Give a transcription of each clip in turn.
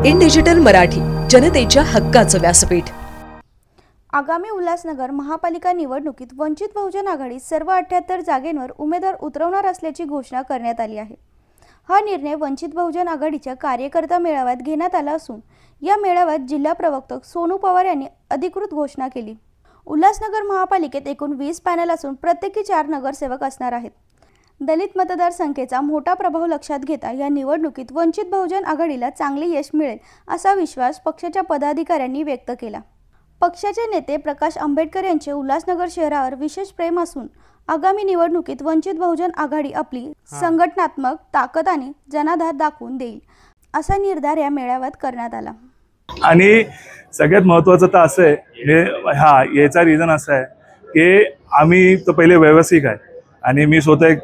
In digital Marathi, जनतेच्या हक्काचं व्यासपीठ। आगामी उल्हासनगर महापालिका निवडणुकीत वंचित बहुजन आघाडी सर्व 78 जागेंवर उमेदवार उतरवणार असल्याची घोषणा करण्यात आली आहे। हा निर्णय वंचित बहुजन आघाडीच्या कार्यकर्ता मेळाव्यात घेण्यात आला असून या मेळाव्यात जिल्हा प्रवक्ता सोनू पवार यांनी अधिकृत घोषणा केली। उल्हासनगर महापालिकेत एकूण 20 पॅनल असून प्रत्येकी 4 नगरसेवक असणार आहेत। दलित मतदारसंख्येचा मोठा प्रभाव लक्षात घेता या निवडणुकीत वंचित बहुजन आघाडीला चांगले यश मिळेल असा विश्वास पक्षाच्या पदाधिकाऱ्यांनी व्यक्त केला। पक्षाचे नेते प्रकाश आंबेडकर यांचे उल्हासनगर शहरावर विशेष प्रेम असून आगामी निवडणुकीत वंचित बहुजन आघाडी आपली संघटनात्मक ताकद आणि जनाधार दाखवून देईल असा निर्धार या मेळाव्यात करण्यात आला। आणि सगळ्यात महत्त्वाचं तर असं आहे, याचा रिझन असा आहे की आम्ही तर पहिले व्यावसायिक आहे आणि मी स्वतः एक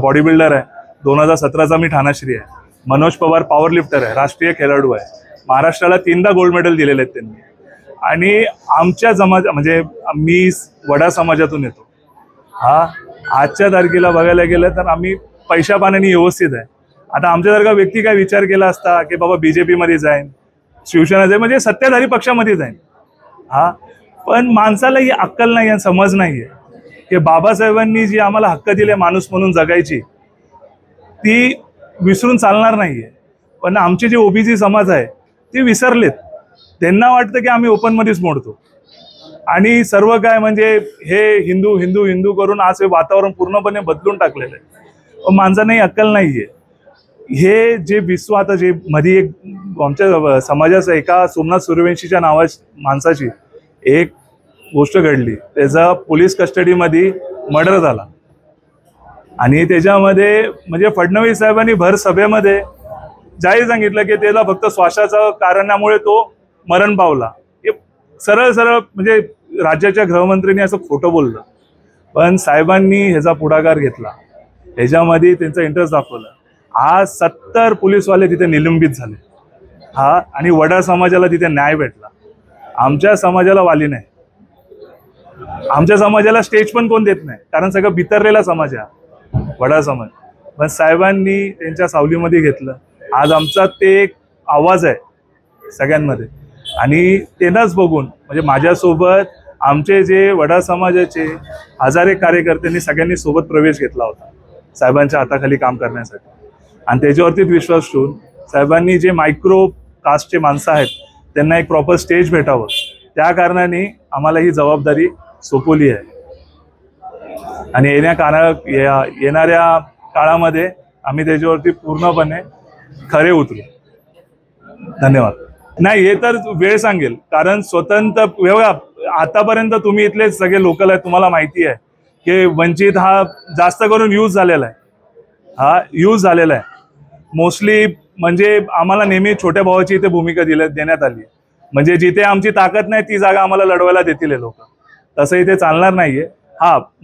बॉडी बिल्डर आहे। 2017चा मी ठाणाश्री आहे। मनोज पवार पॉवर लिफ्टर आहे, राष्ट्रीय खेळाडू आहे, महाराष्ट्राला 3दा गोल्ड मेडल दिलेले आहेत त्यांनी। आणि आमच्या म्हणजे मी वडा समाजातून येतो। आजच्या तारखेला बघायला गेलं तर आम्ही पैशा पाण्याने व्यवस्थित आहे। आता आमच्यासारखा व्यक्ती काय विचार केला असता की बाबा बीजेपी मध्ये जाईन, शिवसेना जाईन, म्हणजे सत्ताधारी पक्षामध्ये जाईन। पण माणसाला ही अक्कल नाही आहे, समज नाही आहे की बाबासाहेबांनी जी आम्हाला हक्क दिले माणूस म्हणून जगायची, ती विसरून चालणार नाहीये। पण आमचे जे ओबीसी समाज आहे ते विसरलेत। त्यांना वाटतं की आम्ही ओपनमध्येच मोडतो आणि सर्व काय म्हणजे हे हिंदू हिंदू हिंदू करून आज हे वातावरण पूर्णपणे बदलून टाकलेलं आहे। पण माणसांनाही अक्कल नाहीये। हे जे विश्व आता जे मध्ये एक आमच्या समाजाचा एका सोमनाथ सूर्यवंशीच्या नावाच्या माणसाची एक गोष्ट घडली, त्याचा पोलीस कस्टडीमध्ये मर्डर झाला आणि त्याच्यामध्ये म्हणजे फडणवीस साहेबांनी भर सभेमध्ये जाहीर सांगितलं की त्याला फक्त श्वासाच्या कारणामुळे तो मरण पावला। हे सरळ सरळ म्हणजे राज्याच्या गृहमंत्र्यांनी असं खोटं बोललं, पण साहेबांनी ह्याचा पुढाकार घेतला, ह्याच्यामध्ये त्यांचा इंटरेस्ट दाखवला। आज 70 पोलीसवाले तिथे निलंबित झाले आणि वडा समाजाला तिथे न्याय भेटला। आमच्या समाजाला वाली नाही, आमच्या समाजाला स्टेज पण कोण देत नाही, कारण सगळं बितरलेला समाज आहे वडा समाज। पण साहेबांनी त्यांच्या सावलीमध्ये घेतलं। आज आमचा ते एक आवाज आहे सगळ्यांमध्ये आणि त्यांनाच बघून म्हणजे माझ्यासोबत आमचे जे वडा समाजाचे हजारे कार्यकर्त्यांनी सगळ्यांनी सोबत प्रवेश घेतला होता साहेबांच्या हाताखाली काम करण्यासाठी आणि त्याच्यावरतीच विश्वास ठेवून साहेबांनी जे मायक्रो कास्टचे माणसं आहेत त्यांना एक प्रॉपर स्टेज भेटावं, त्या कारणाने आम्हाला ही जबाबदारी सोपवली आहे आणि येणाऱ्या काळामध्ये आम्ही त्याच्यावरती पूर्णपणे खरे उतरू। धन्यवाद। नाही, हे तर वेळ सांगेल, कारण स्वतंत्र आतापर्यंत तुम्ही इथले सगळे लोकल आहेत, तुम्हाला माहिती आहे की वंचित हा जास्त करून यूज झालेला आहे। मोस्टली म्हणजे आम्हाला नेहमी छोट्या भावाची इथे भूमिका देण्यात आली, म्हणजे जिथे आमची ताकद नाही ती जागा आम्हाला लढवायला देतील हे लोक। तसं इथे चालणार नाहीये।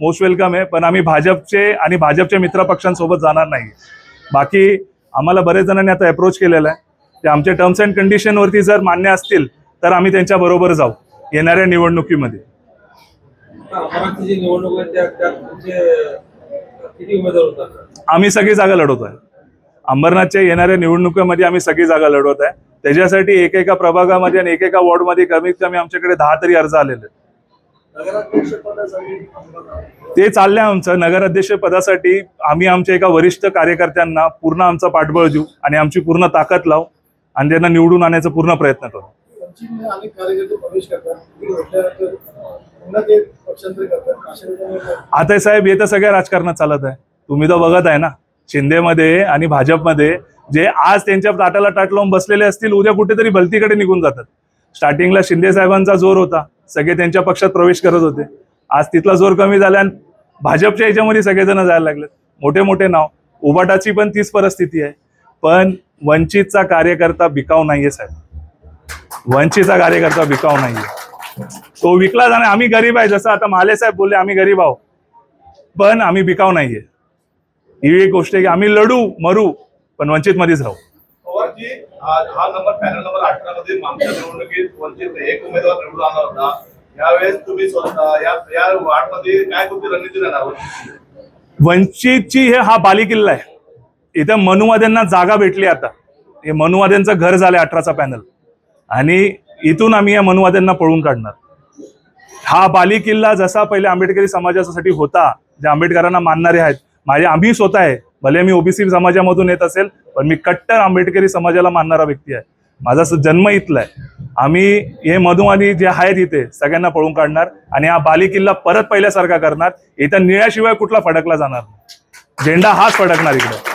मोस्ट वेलकम आहे, पण आम्ही भाजपचे आणि भाजपच्या मित्र पक्षांसोबत जाणार नाही। बाकी आम्हाला बरेच जणांनी आता अप्रोच केलेला आहे, ते आमच्या टर्म्स अँड कंडिशन वरती जर मान्य असतील तर आम्ही त्यांच्या बरोबर जाऊ येणाऱ्या निवडणुकीमध्ये। आम्ही सगळी जागा लढवतोय। अंबरनाथच्या येणाऱ्या निवडणुकीमध्ये आम्ही सगळी जागा लढवत आहे। त्याच्यासाठी एकेका प्रभागामध्ये आणि एकेका वॉर्डमध्ये कमीत कमी आमच्याकडे 10 तरी अर्ज आलेले। ते चाललंय आमचं नगराध्यक्ष पदासाठी। आम्ही आमच्या एका वरिष्ठ कार्यकर्त्यांना पूर्ण आमचा पाठबळ देऊ आणि आमची पूर्ण ताकद लावू आणि त्यांना निवडून आणण्याचा पूर्ण प्रयत्न करू। आता साहेब हे तर सगळ्या राजकारणात चालत आहे, तुम्ही तर बघत आहे ना। शिंदेमध्ये आणि भाजपमध्ये जे आज त्यांच्या ताटाला ताट लावून बसलेले असतील, उद्या कुठेतरी भलतीकडे निघून जातात। स्टार्टिंगला शिंदे साहेबांचा जोर होता, सगळे त्यांच्या पक्षात प्रवेश करत होते। आज तिथला जोर कमी झाला आणि भाजपच्या ह्याच्यामध्ये सगळेजण जायला लागले, मोठे मोठे नाव। उबाटाची पण तीच परिस्थिती आहे। पण वंचितचा कार्यकर्ता बिकाऊ नाहीये साहेब, वंचितचा कार्यकर्ता बिकाऊ नाहीये, तो विकला जाणार। आम्ही गरीब आहे, जसं आता माले साहेब बोलले आम्ही गरीब आहोत, पण आम्ही बिकाऊ नाहीये। ही एक गोष्ट आहे की आम्ही लढू मरू पण वंचित मध्येच राहू। हा नंबर पॅनल नंबर 18 मध्ये मागच्या निवडणुकीत वंचित एक उमेदवार निवडून आला होता। यावेळेस तुम्ही या वार्डमध्ये काय तुमची रणनीती राहणार? वंचितची हा बालेकिल्ला आहे, इथं मनुवाद्यांना जागा भेटली आता, हे मनुवाद्यांचं घर झालंय 18चा पॅनल, आणि इथून आम्ही या मनुवाद्यांना पळून काढणार. हा बाली किल्ला जसा पहिले आंबेडकरी समाजासाठी होता, जे आंबेडकरांना मानणारे आहेत, आम्ही स्वतः आहे, भले मी ओबीसी समाजामधून येत असेल पण मी कट्टर आंबेडकरी समाजाला मानणारा व्यक्ती आहे. माझा जन्म इथला आहे. आम्ही हे मनुवादी जे आहेत इथे सगळ्यांना पळून काढणार आणि हा बाली किल्ला परत पहिल्यासारखा करणार. इथं निळ्याशिवाय कुठला फडकला जाणार नाही, झेंडा हाच फडकणार इकडे.